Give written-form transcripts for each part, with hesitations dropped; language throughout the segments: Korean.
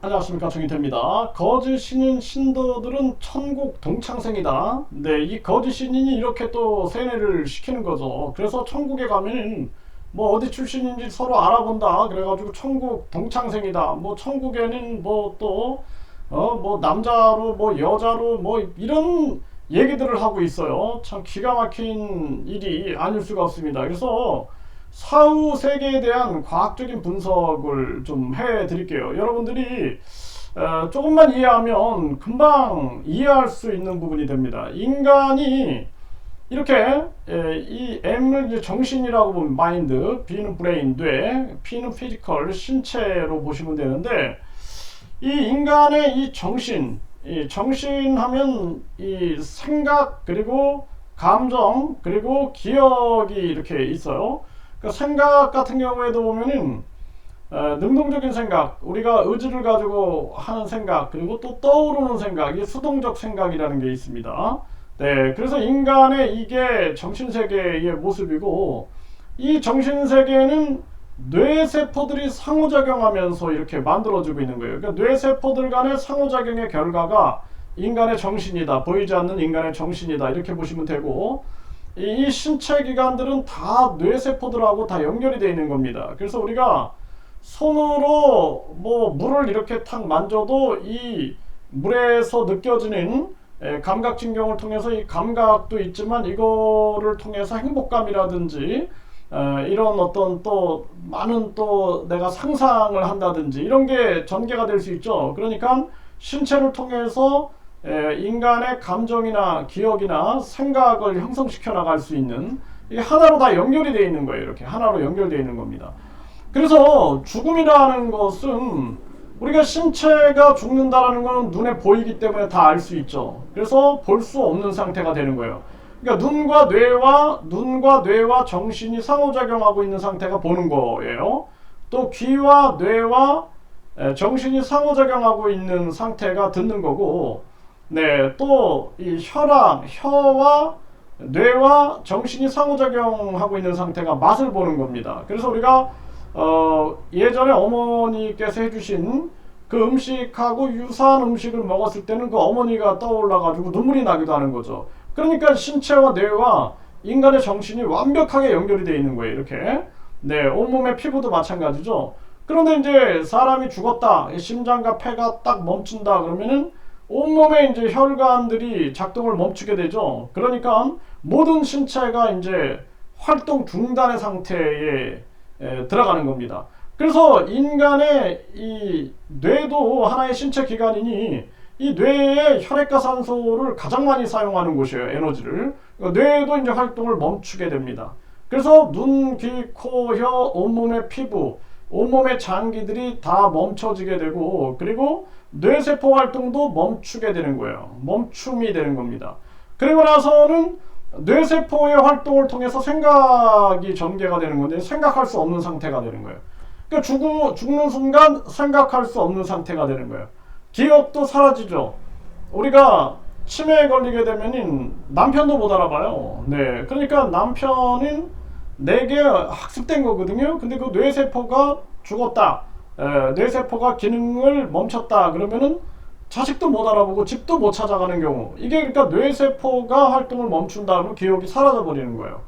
안녕하십니까, 정인태입니다. 거짓 신인 신도들은 천국 동창생이다. 네, 이 거짓 신인이 이렇게 또 세뇌를 시키는 거죠. 그래서 천국에 가면은 뭐 어디 출신인지 서로 알아본다. 그래가지고 천국 동창생이다. 뭐 천국에는 뭐 또 뭐 남자로 뭐 여자로 뭐 이런 얘기들을 하고 있어요. 참 기가 막힌 일이 아닐 수가 없습니다. 그래서 사후 세계에 대한 과학적인 분석을 좀 해드릴게요. 여러분들이 조금만 이해하면 금방 이해할 수 있는 부분이 됩니다. 인간이 이렇게 이 M을 이제 정신이라고 보면 마인드, B는 브레인, 뇌, P는 피지컬, 신체로 보시면 되는데, 이 인간의 이 정신, 이 정신하면 이 생각, 그리고 감정, 그리고 기억이 이렇게 있어요. 그 생각 같은 경우에도 보면은 능동적인 생각, 우리가 의지를 가지고 하는 생각, 그리고 또 떠오르는 생각, 이 수동적 생각이라는 게 있습니다. 네, 그래서 인간의 이게 정신세계의 모습이고, 이 정신세계는 뇌세포들이 상호작용하면서 이렇게 만들어지고 있는 거예요. 그러니까 뇌세포들 간의 상호작용의 결과가 인간의 정신이다, 보이지 않는 인간의 정신이다, 이렇게 보시면 되고, 이 신체 기관들은 다 뇌세포들하고 다 연결이 되어 있는 겁니다. 그래서 우리가 손으로 뭐 물을 이렇게 탁 만져도 이 물에서 느껴지는 감각진경을 통해서 이 감각도 있지만, 이거를 통해서 행복감이라든지 이런 어떤 또 많은 또 내가 상상을 한다든지 이런 게 전개가 될 수 있죠. 그러니까 신체를 통해서 인간의 감정이나 기억이나 생각을 형성시켜 나갈 수 있는, 이게 하나로 다 연결이 되어 있는 거예요. 이렇게 하나로 연결되어 있는 겁니다. 그래서 죽음이라는 것은 우리가 신체가 죽는다라는 것은 눈에 보이기 때문에 다 알 수 있죠. 그래서 볼 수 없는 상태가 되는 거예요. 그러니까 눈과 뇌와 정신이 상호작용하고 있는 상태가 보는 거예요. 또 귀와 뇌와 정신이 상호작용하고 있는 상태가 듣는 거고, 네, 또 이 혀와 뇌와 정신이 상호작용하고 있는 상태가 맛을 보는 겁니다. 그래서 우리가 예전에 어머니께서 해주신 그 음식하고 유사한 음식을 먹었을 때는 그 어머니가 떠올라가지고 눈물이 나기도 하는 거죠. 그러니까 신체와 뇌와 인간의 정신이 완벽하게 연결이 되어 있는 거예요. 이렇게. 네, 온몸의 피부도 마찬가지죠. 그런데 이제 사람이 죽었다, 심장과 폐가 딱 멈춘다 그러면은 온몸에 이제 혈관들이 작동을 멈추게 되죠. 그러니까 모든 신체가 이제 활동 중단의 상태에 들어가는 겁니다. 그래서 인간의 이 뇌도 하나의 신체 기관이니, 이 뇌에 혈액과 산소를 가장 많이 사용하는 곳이에요. 에너지를. 뇌도 이제 활동을 멈추게 됩니다. 그래서 눈, 귀, 코, 혀, 온몸의 피부, 온몸의 장기들이 다 멈춰지게 되고, 그리고 뇌세포 활동도 멈추게 되는 거예요. 멈춤이 되는 겁니다. 그리고 나서는 뇌세포의 활동을 통해서 생각이 전개가 되는 건데, 생각할 수 없는 상태가 되는 거예요. 그러니까 죽는 순간 생각할 수 없는 상태가 되는 거예요. 기억도 사라지죠. 우리가 치매에 걸리게 되면은 남편도 못 알아봐요. 네, 그러니까 남편은 내게 학습된 거거든요. 근데 그 뇌세포가 죽었다, 뇌세포가 기능을 멈췄다 그러면은 자식도 못 알아보고 집도 못 찾아가는 경우, 이게 그러니까 뇌세포가 활동을 멈춘 다음에 기억이 사라져 버리는 거예요.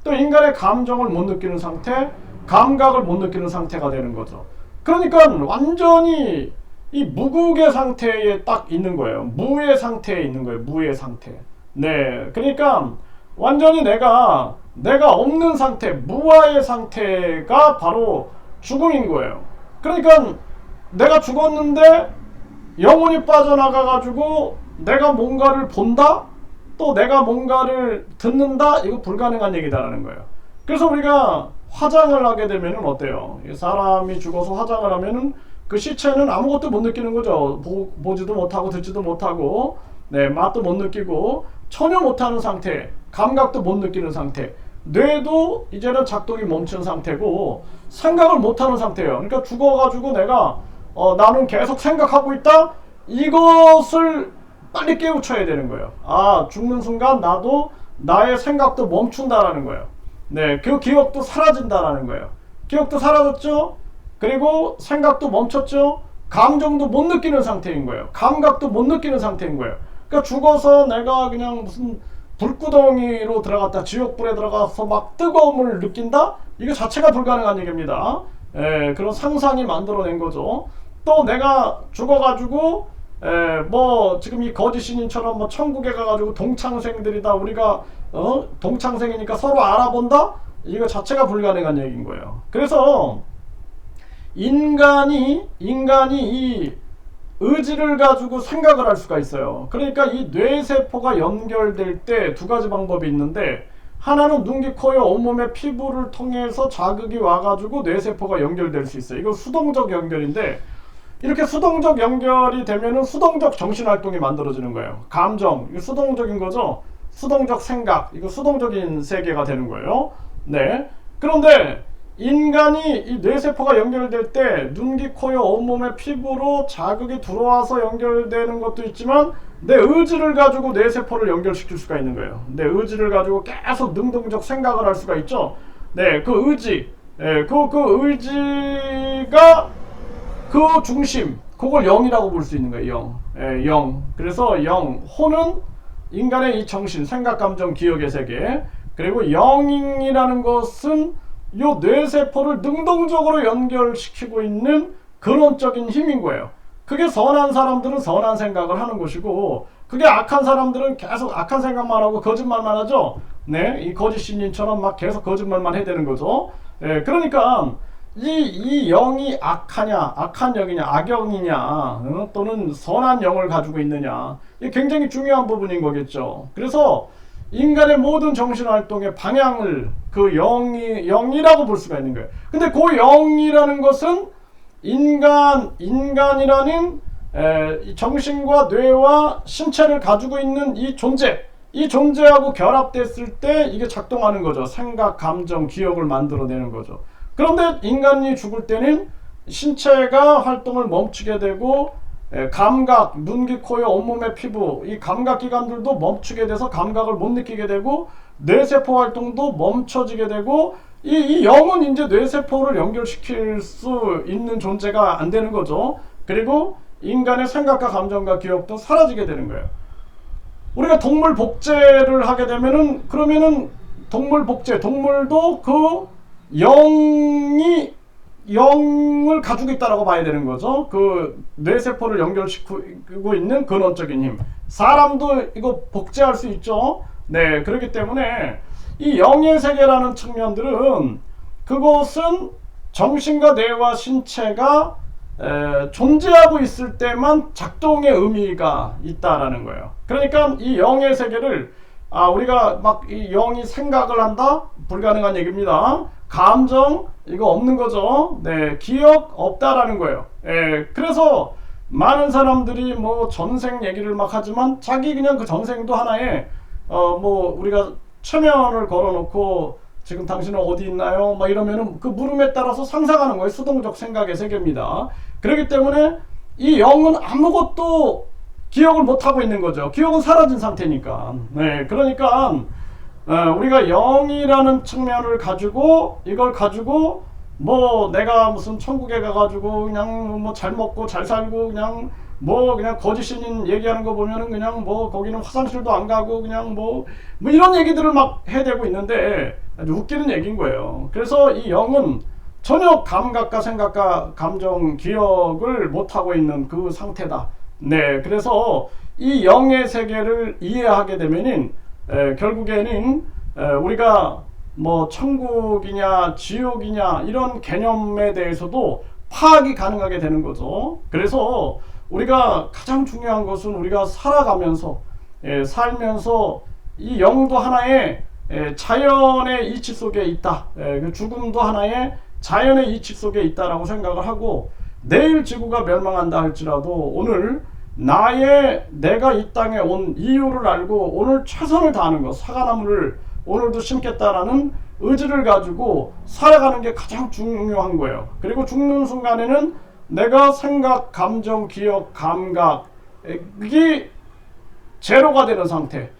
또 인간의 감정을 못 느끼는 상태, 감각을 못 느끼는 상태가 되는 거죠. 그러니까 완전히 이 무국의 상태에 딱 있는 거예요. 무의 상태에 있는 거예요. 무의 상태. 네, 그러니까 완전히 내가 없는 상태, 무아의 상태가 바로 죽음인 거예요. 그러니까 내가 죽었는데 영혼이 빠져나가가지고 내가 뭔가를 본다? 또 내가 뭔가를 듣는다? 이거 불가능한 얘기다라는 거예요. 그래서 우리가 화장을 하게 되면은 어때요? 사람이 죽어서 화장을 하면은 그 시체는 아무것도 못 느끼는 거죠. 보지도 못하고 듣지도 못하고, 네, 맛도 못 느끼고 전혀 못하는 상태, 감각도 못 느끼는 상태, 뇌도 이제는 작동이 멈춘 상태고 생각을 못하는 상태예요. 그러니까 죽어가지고 내가 나는 계속 생각하고 있다, 이것을 빨리 깨우쳐야 되는 거예요. 아, 죽는 순간 나도 나의 생각도 멈춘다라는 거예요. 네, 그 기억도 사라진다라는 거예요. 기억도 사라졌죠? 그리고 생각도 멈췄죠? 감정도 못 느끼는 상태인 거예요. 감각도 못 느끼는 상태인 거예요. 그러니까 죽어서 내가 그냥 무슨 불구덩이로 들어갔다, 지옥불에 들어가서 막 뜨거움을 느낀다? 이거 자체가 불가능한 얘기입니다. 그런 상상이 만들어낸 거죠. 또 내가 죽어가지고 뭐 지금 이 거짓 신인처럼 뭐 천국에 가가지고 동창생들이다, 우리가 동창생이니까 서로 알아본다? 이거 자체가 불가능한 얘기인 거예요. 그래서 인간이 이 의지를 가지고 생각을 할 수가 있어요. 그러니까 이 뇌세포가 연결될 때 두 가지 방법이 있는데, 하나는 눈, 귀, 코, 여, 온몸의 피부를 통해서 자극이 와가지고 뇌세포가 연결될 수 있어요. 이거 수동적 연결인데, 이렇게 수동적 연결이 되면은 수동적 정신활동이 만들어지는 거예요. 감정, 이거 수동적인 거죠. 수동적 생각, 이거 수동적인 세계가 되는 거예요. 네. 그런데 인간이 이 뇌세포가 연결될 때 눈, 귀, 코, 여, 온몸의 피부로 자극이 들어와서 연결되는 것도 있지만, 내 의지를 가지고 뇌세포를 연결시킬 수가 있는 거예요. 내 의지를 가지고 계속 능동적 생각을 할 수가 있죠. 네, 그 의지, 그 의지가 그 중심, 그걸 영이라고 볼 수 있는 거예요. 영. 그래서 영, 호는 인간의 이 정신, 생각, 감정, 기억의 세계. 그리고 영이라는 것은 요 뇌세포를 능동적으로 연결시키고 있는 근원적인 힘인 거예요. 그게 선한 사람들은 선한 생각을 하는 것이고, 그게 악한 사람들은 계속 악한 생각만 하고 거짓말만 하죠. 네, 이 거짓 신인처럼 막 계속 거짓말만 해야 되는 거죠. 그러니까 이 영이 악하냐, 악한 영이냐, 악영이냐, 또는 선한 영을 가지고 있느냐, 이게 굉장히 중요한 부분인 거겠죠. 그래서 인간의 모든 정신활동의 방향을 그 영이라고 볼 수가 있는 거예요. 근데 그 영이라는 것은 인간이라는 정신과 뇌와 신체를 가지고 있는 이 존재하고 결합됐을 때 이게 작동하는 거죠. 생각, 감정, 기억을 만들어내는 거죠. 그런데 인간이 죽을 때는 신체가 활동을 멈추게 되고, 감각, 눈, 귀, 코, 여, 온몸의 피부, 이 감각기관들도 멈추게 돼서 감각을 못 느끼게 되고, 뇌세포 활동도 멈춰지게 되고, 이 영은 이제 뇌세포를 연결시킬 수 있는 존재가 안 되는 거죠. 그리고 인간의 생각과 감정과 기억도 사라지게 되는 거예요. 우리가 동물 복제를 하게 되면은, 그러면은 동물 복제, 동물도 그 영을 가지고 있다라고 봐야 되는 거죠. 그 뇌세포를 연결시키고 있는 근원적인 힘. 사람도 이거 복제할 수 있죠. 네, 그렇기 때문에 이 영의 세계라는 측면들은, 그것은 정신과 뇌와 신체가 존재하고 있을 때만 작동의 의미가 있다라는 거예요. 그러니까 이 영의 세계를 우리가 막 이 영이 생각을 한다? 불가능한 얘기입니다. 감정, 이거 없는 거죠. 네, 기억 없다라는 거예요. 그래서 많은 사람들이 뭐 전생 얘기를 막 하지만, 자기 그냥 그 전생도 하나의 뭐 우리가 최면을 걸어놓고 지금 당신은 어디 있나요? 막 이러면은 그 물음에 따라서 상상하는 거예요. 수동적 생각의 세계입니다. 그렇기 때문에 이 영은 아무것도 기억을 못하고 있는 거죠. 기억은 사라진 상태니까. 네, 그러니까 우리가 영이라는 측면을 가지고, 이걸 가지고 뭐 내가 무슨 천국에 가가지고 그냥 뭐 잘 먹고 잘 살고 그냥 거짓신인 얘기하는 거 보면은 그냥 뭐 거기는 화장실도 안 가고 그냥 뭐 이런 얘기들을 막 해대고 있는데, 아주 웃기는 얘기인 거예요. 그래서 이 영은 전혀 감각과 생각과 감정, 기억을 못하고 있는 그 상태다. 네, 그래서 이 영의 세계를 이해하게 되면은 결국에는 우리가 뭐 천국이냐 지옥이냐 이런 개념에 대해서도 파악이 가능하게 되는 거죠. 그래서 우리가 가장 중요한 것은, 우리가 살아가면서 살면서 이 영도 하나의 자연의 이치 속에 있다. 그 죽음도 하나의 자연의 이치 속에 있다라고 생각을 하고, 내일 지구가 멸망한다 할지라도 오늘 내가 이 땅에 온 이유를 알고 오늘 최선을 다하는 것, 사과나무를 오늘도 심겠다라는 의지를 가지고 살아가는 게 가장 중요한 거예요. 그리고 죽는 순간에는 내가 생각, 감정, 기억, 감각, 이게 제로가 되는 상태,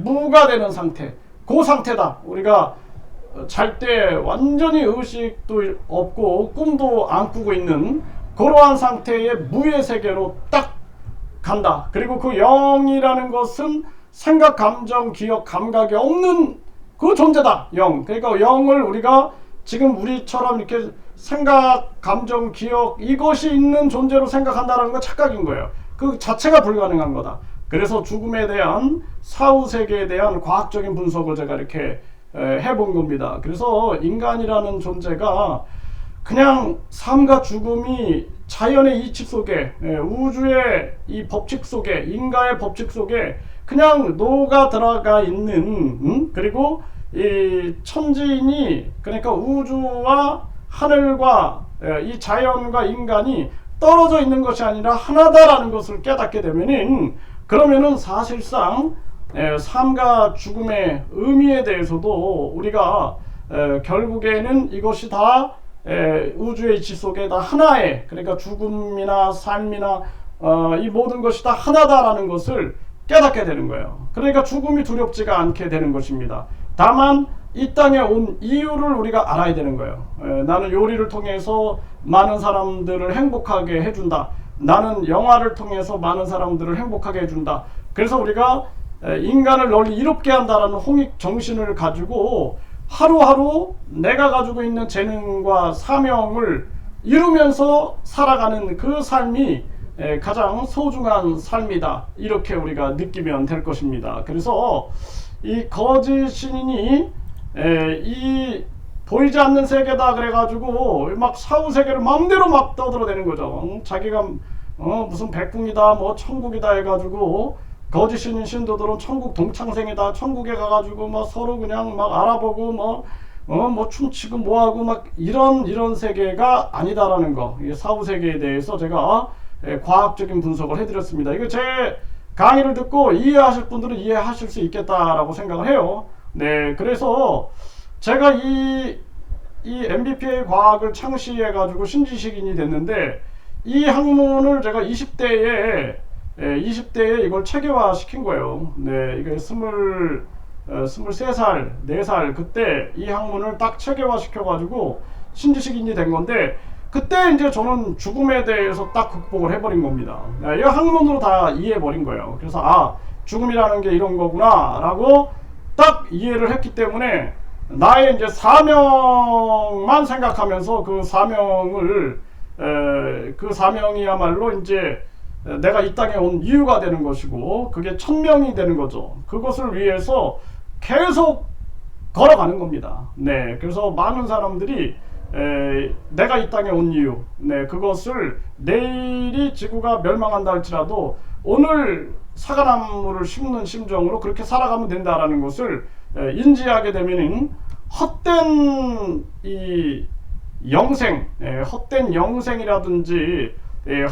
무가 되는 상태, 그 상태다. 우리가 잘 때 완전히 의식도 없고 꿈도 안 꾸고 있는 그러한 상태의 무의 세계로 딱 간다. 그리고 그 영이라는 것은 생각, 감정, 기억, 감각이 없는 그 존재다. 영. 그러니까 영을 우리가 지금 우리처럼 이렇게 생각, 감정, 기억 이것이 있는 존재로 생각한다는 건 착각인 거예요. 그 자체가 불가능한 거다. 그래서 죽음에 대한 사후 세계에 대한 과학적인 분석을 제가 이렇게 해본 겁니다. 그래서 인간이라는 존재가 그냥 삶과 죽음이 자연의 이치 속에, 우주의 이 법칙 속에, 인가의 법칙 속에 그냥 녹아 들어가 있는, 그리고 이 천지인이, 그러니까 우주와 하늘과 이 자연과 인간이 떨어져 있는 것이 아니라 하나다라는 것을 깨닫게 되면은, 그러면은 사실상 삶과 죽음의 의미에 대해서도 우리가 결국에는 이것이 다 우주의 이치 속에 다 하나의, 그러니까 죽음이나 삶이나 이 모든 것이 다 하나다라는 것을 깨닫게 되는 거예요. 그러니까 죽음이 두렵지가 않게 되는 것입니다. 다만 이 땅에 온 이유를 우리가 알아야 되는 거예요. 나는 요리를 통해서 많은 사람들을 행복하게 해준다. 나는 영화를 통해서 많은 사람들을 행복하게 해준다. 그래서 우리가 인간을 널리 이롭게 한다라는 홍익 정신을 가지고 하루하루 내가 가지고 있는 재능과 사명을 이루면서 살아가는 그 삶이 가장 소중한 삶이다. 이렇게 우리가 느끼면 될 것입니다. 그래서 이 거짓 신인이 이 보이지 않는 세계다 그래가지고 막 사후 세계를 마음대로 막 떠들어대는 거죠. 자기가 무슨 백궁이다, 뭐 천국이다 해가지고 거짓 신인 신도들은 천국 동창생이다. 천국에 가가지고 막 서로 그냥 막 알아보고 뭐 춤추고 뭐하고 막 이런 세계가 아니다라는 거. 이 사후 세계에 대해서 제가 과학적인 분석을 해드렸습니다. 이거 제 강의를 듣고 이해하실 분들은 이해하실 수 있겠다라고 생각을 해요. 네, 그래서 제가 이 MBPA 과학을 창시해가지고 신지식인이 됐는데, 이 학문을 제가 20대에 이걸 체계화 시킨 거예요. 네, 이게 23살, 4살 그때 이 학문을 딱 체계화 시켜가지고 신지식인이 된 건데, 그때 이제 저는 죽음에 대해서 딱 극복을 해버린 겁니다. 이 학문으로 다 이해해버린 거예요. 그래서 죽음이라는 게 이런 거구나 라고 딱 이해를 했기 때문에 나의 이제 사명만 생각하면서 그 사명을 그 사명이야말로 이제 내가 이 땅에 온 이유가 되는 것이고, 그게 천명이 되는 거죠. 그것을 위해서 계속 걸어가는 겁니다. 네, 그래서 많은 사람들이 내가 이 땅에 온 이유, 네, 그것을 내일이 지구가 멸망한다 할지라도 오늘 사과나무를 심는 심정으로 그렇게 살아가면 된다라는 것을 인지하게 되면은 헛된 이 영생, 헛된 영생이라든지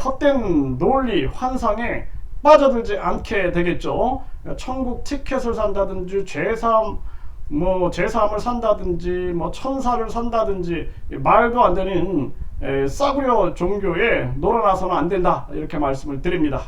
헛된 논리, 환상에 빠져들지 않게 되겠죠. 천국 티켓을 산다든지 제삼을 산다든지 뭐 천사를 산다든지 말도 안 되는 싸구려 종교에 놀아나서는 안 된다, 이렇게 말씀을 드립니다.